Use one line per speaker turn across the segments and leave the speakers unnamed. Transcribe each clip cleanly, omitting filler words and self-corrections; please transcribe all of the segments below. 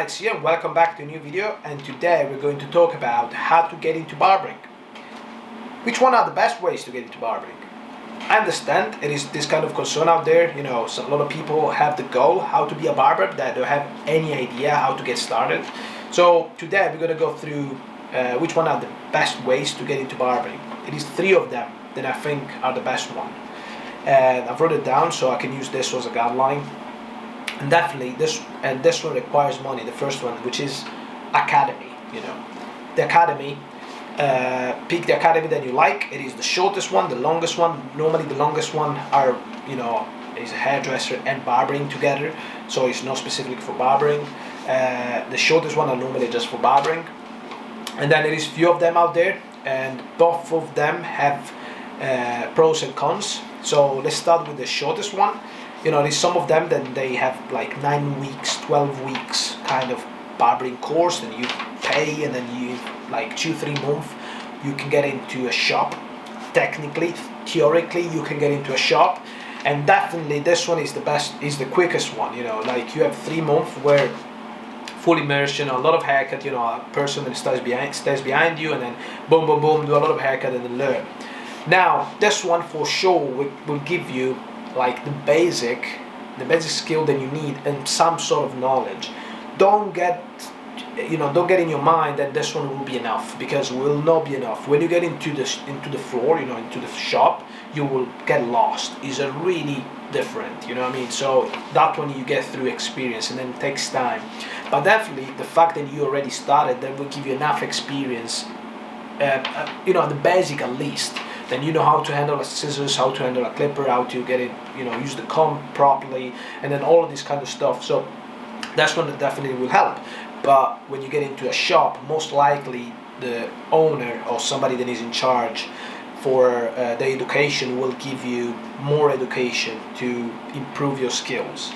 Alex here, and welcome back to a new video. And today we're going to talk about how to get into barbering. Which one are the best ways to get into barbering? I understand it is this kind of concern out there. You know, a lot of people have the goal how to be a barber that don't have any idea how to get started. So today we're going to go through which one are the best ways to get into barbering. It is three of them that I think are the best one. And I've wrote it down so I can use this as a guideline. And definitely this one requires money, the first one, which is academy. You know, the academy, pick the academy that you like. It is the shortest one, the longest one. Normally the longest one are, you know, is a hairdresser and barbering together, so it's not specific for barbering. The shortest one are normally just for barbering, and then there is few of them out there, and both of them have pros and cons. So let's start with the shortest one. You know, there's some of them that they have like 9 weeks, 12 weeks kind of barbering course, and you pay, and then you like 2-3 months you can get into a shop. Technically, theoretically, you can get into a shop, and definitely this one is the best, is the quickest one. You know, like you have 3 months where full immersion, a lot of haircut. You know, a person that stays behind you, and then boom, boom, boom, do a lot of haircut and then learn. Now, this one for sure will give you like the basic skill that you need and some sort of knowledge. Don't get in your mind that this one will be enough, because it will not be enough. When you get into the floor, you know, into the shop, you will get lost. It's a really different, you know what I mean? So that one you get through experience, and then it takes time. But definitely the fact that you already started, that will give you enough experience, you know, the basic at least. Then you know how to handle a scissors, how to handle a clipper, how to get it, you know, use the comb properly, and then all of this kind of stuff. So that's one that definitely will help. But when you get into a shop, most likely the owner or somebody that is in charge for the education will give you more education to improve your skills.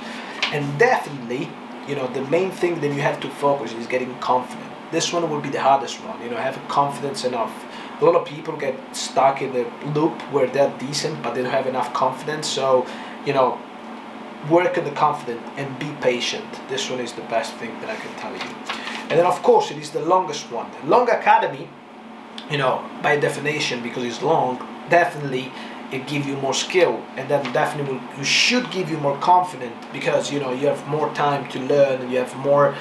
And definitely, you know, the main thing that you have to focus is getting confident. This one will be the hardest one. You know, have confidence enough. A lot of people get stuck in the loop where they're decent but they don't have enough confidence. So, you know, work on the confidence and be patient. This one is the best thing that I can tell you. And then of course it is the longest one. The long academy, you know, by definition, because it's long, definitely it gives you more skill, and then definitely you should give you more confidence, because you know you have more time to learn, and you have more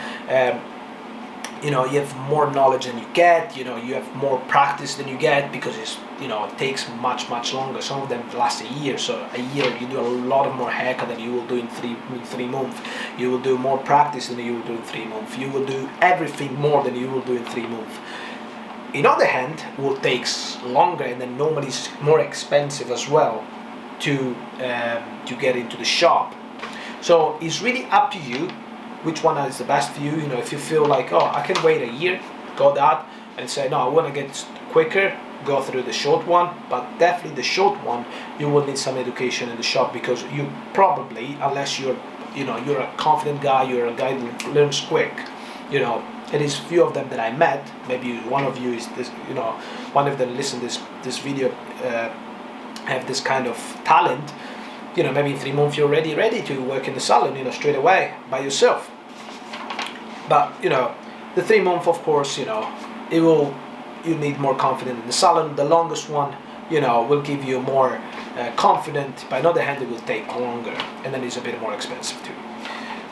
you know, you have more knowledge than you get. You know, you have more practice than you get, because it's, you know, it takes much longer. Some of them last a year. So a year you do a lot of more haircut than you will do in three months. You will do more practice than you will do in 3 months. You will do everything more than you will do in 3 months. In other hand, it will take longer, and then normally it's more expensive as well to get into the shop. So it's really up to you which one is the best for you. You know, if you feel like, oh, I can wait a year, go that, and say, no, I want to get quicker, go through the short one. But definitely the short one, you will need some education in the shop, because you probably, unless you're, you know, you're a confident guy, you're a guy that learns quick, you know, it is few of them that I met. Maybe one of you is this, you know, one of them listen this video, have this kind of talent. You know, maybe in 3 months you're ready to work in the salon, you know, straight away by yourself. But you know, the 3 months, of course, you know, you need more confidence in the salon. The longest one, you know, will give you more confidence. By another hand, it will take longer, and then it's a bit more expensive too.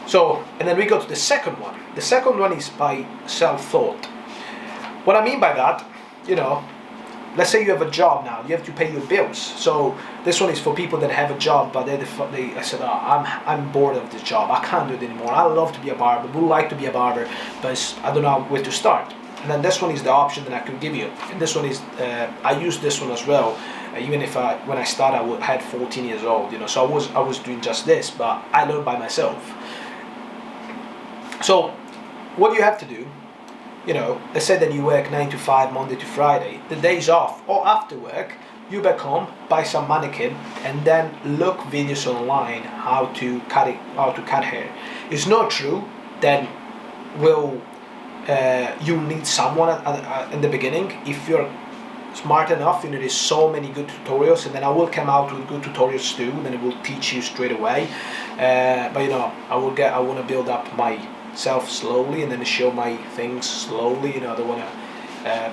So, and then we go to the second one. The second one is by self-taught. What I mean by that, you know, let's say you have a job now, you have to pay your bills. So this one is for people that have a job, but I said, oh, I'm bored of this job, I can't do it anymore. I love to be a barber, would like to be a barber, but I don't know where to start. And then this one is the option that I can give you. And this one is, I use this one as well. Even if when I started, I had 14 years old, you know, so I was doing just this, but I learned by myself. So what you have to do, you know, let's say that you work 9 to 5, Monday to Friday. The days off or after work, you back home, buy some mannequin, and then look videos online how to cut hair. It's not true that you need someone in the beginning. If you're smart enough, you know, there's so many good tutorials, and then I will come out with good tutorials too. Then it will teach you straight away. But you know, I want to build up my myself slowly, and then show my things slowly. I don't want to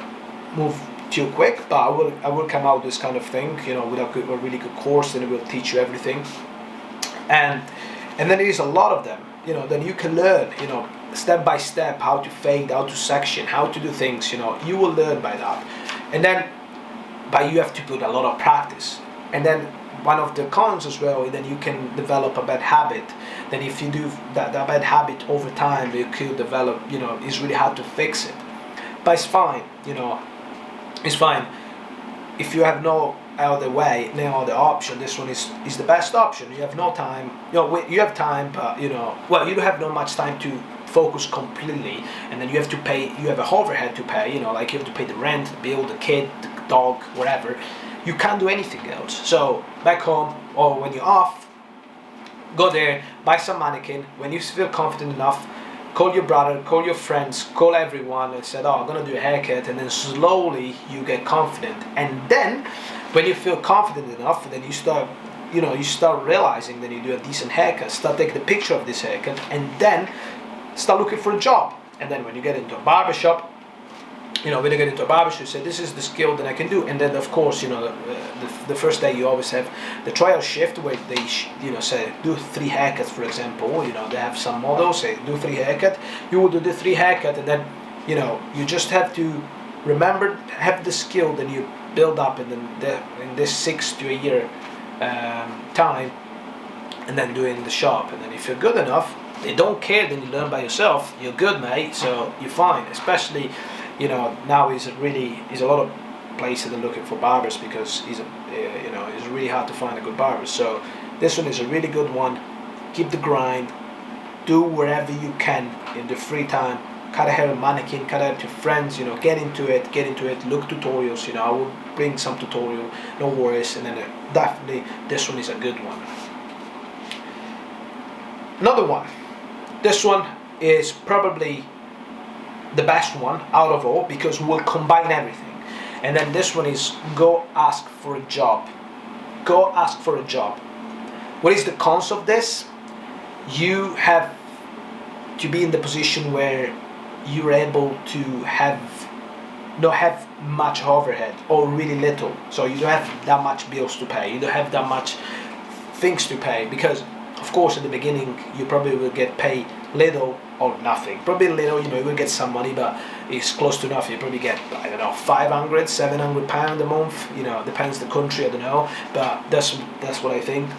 move too quick, but I will come out this kind of thing, with a really good course, and it will teach you everything. And then there is a lot of them. Then you can learn, step by step, how to fade, how to section, how to do things. You will learn by that, and then, but you have to put a lot of practice. And then one of the cons as well, then you can develop a bad habit. Then if you do that bad habit over time, you could develop, it's really hard to fix it. But it's fine, it's fine. If you have no other way, no other option, this one is the best option. You have no time, you have time, but you don't have no much time to focus completely, and then you have to pay, you have a overhead to pay, like you have to pay the rent, the bill, the kid, the dog, whatever. You can't do anything else. So back home, or when you're off, go there, buy some mannequin. When you feel confident enough, call your brother, call your friends, call everyone, and said, I'm gonna do a haircut. And then slowly you get confident, and then when you feel confident enough, then you start realizing that you do a decent haircut, start taking the picture of this haircut, and then start looking for a job. And then when you get into a barbershop, when you get into a barbershop, you say, this is the skill that I can do. And then of course, the first day you always have the trial shift where they say do 3 haircuts, for example. They have some models say do 3 haircut. You will do the 3 haircut, and then you just have to remember, have the skill, then you build up, and then in this 6 to a year time, and then do it in the shop. And then if you're good enough, they don't care, then you learn by yourself, you're good, mate, so you're fine. Especially now is a lot of places that are looking for barbers, because it's really hard to find a good barber. So this one is a really good one. Keep the grind, do wherever you can in the free time. Cut a hair, a mannequin, cut hair to friends, get into it, look tutorials, I will bring some tutorial, no worries. And then definitely this one is a good one. Another one, this one is probably the best one out of all, because we'll combine everything. And then this one is go ask for a job. Go ask for a job. What is the cons of this? You have to be in the position where you're able to not have much overhead, or really little, so you don't have that much bills to pay, you don't have that much things to pay, because of course at the beginning you probably will get paid little or nothing. Probably little, you will get some money, but it's close to nothing. You probably get, I don't know, 500, 700 pounds a month, depends the country, I don't know, but that's what I think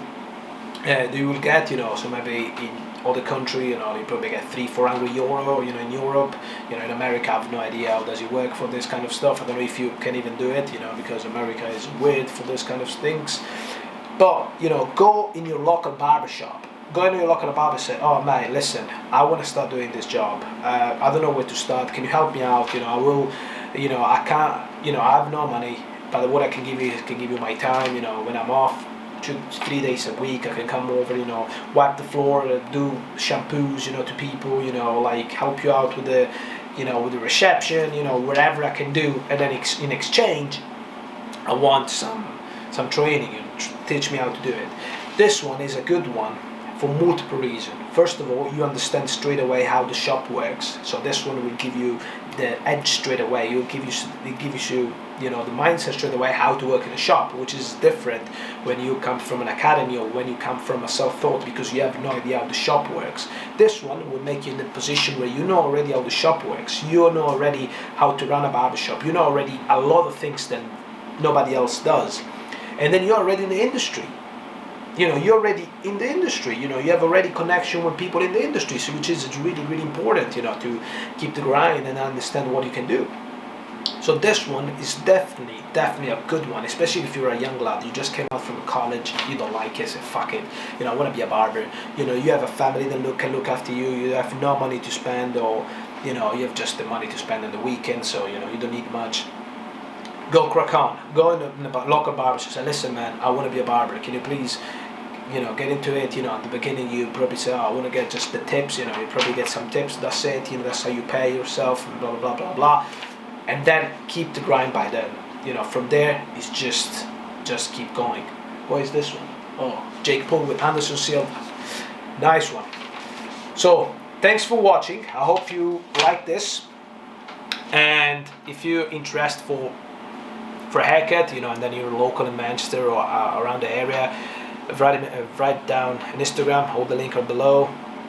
you will get, so maybe in other country, you probably get 300-400 euro, in Europe, in America, I have no idea how does it work for this kind of stuff. I don't know if you can even do it, because America is weird for this kind of things. But, go in your local barbershop. Go in your local barber and say, oh mate, listen, I want to start doing this job. I don't know where to start. Can you help me out? I will, I can't, I have no money, but what I can give you is give you my time, when I'm off. 2-3 days a week, I can come over, wipe the floor, do shampoos, to people, like help you out with the, with the reception, whatever I can do. And then in exchange, I want some training, teach me how to do it. This one is a good one for multiple reasons. First of all, you understand straight away how the shop works. So this one will give you the edge straight away. It gives you the mindset straight away how to work in a shop, which is different when you come from an academy or when you come from a self-taught, because you have no idea how the shop works. This one will make you in the position where you know already how the shop works. You know already how to run a barbershop. You know already a lot of things that nobody else does. And then you're already in the industry. You're already in the industry. You have already connection with people in the industry, so which is really, really important, to keep the grind and understand what you can do. So this one is definitely a good one, especially if you're a young lad, you just came out from college, you don't like it, say fuck it, I want to be a barber. You have a family that can look after you, you have no money to spend, or you have just the money to spend on the weekend, so you don't need much. Go crack on, go in a local barber shop, say, listen man, I want to be a barber, can you please get into it. At the beginning you probably say, I want to get just the tips, you probably get some tips, that's it, that's how you pay yourself, and blah blah blah blah. And then keep the grind by then. From there it's just keep going. What is this one? Oh, Jake Paul with Anderson Silva. Nice one. So Thanks for watching. I hope you like this. And if you're interested for a haircut, you know, and then you're local in Manchester or around the area, write down an Instagram. Hold the link below.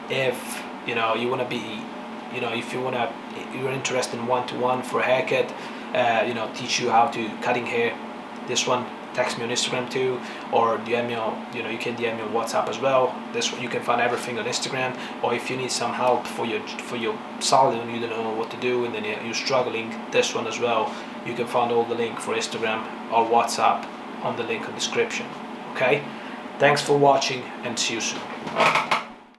If you know you want to be, you know, if you're interested in one-to-one for a haircut, you know, teach you how to cutting hair. This one, text me on Instagram too, or DM me on, you know, you can DM me on WhatsApp as well. This one, you can find everything on Instagram. Or if you need some help for your salon, you don't know what to do, and then you're struggling, this one as well, you can find all the link for Instagram or WhatsApp on the link in the description. Okay, thanks for watching and see you soon.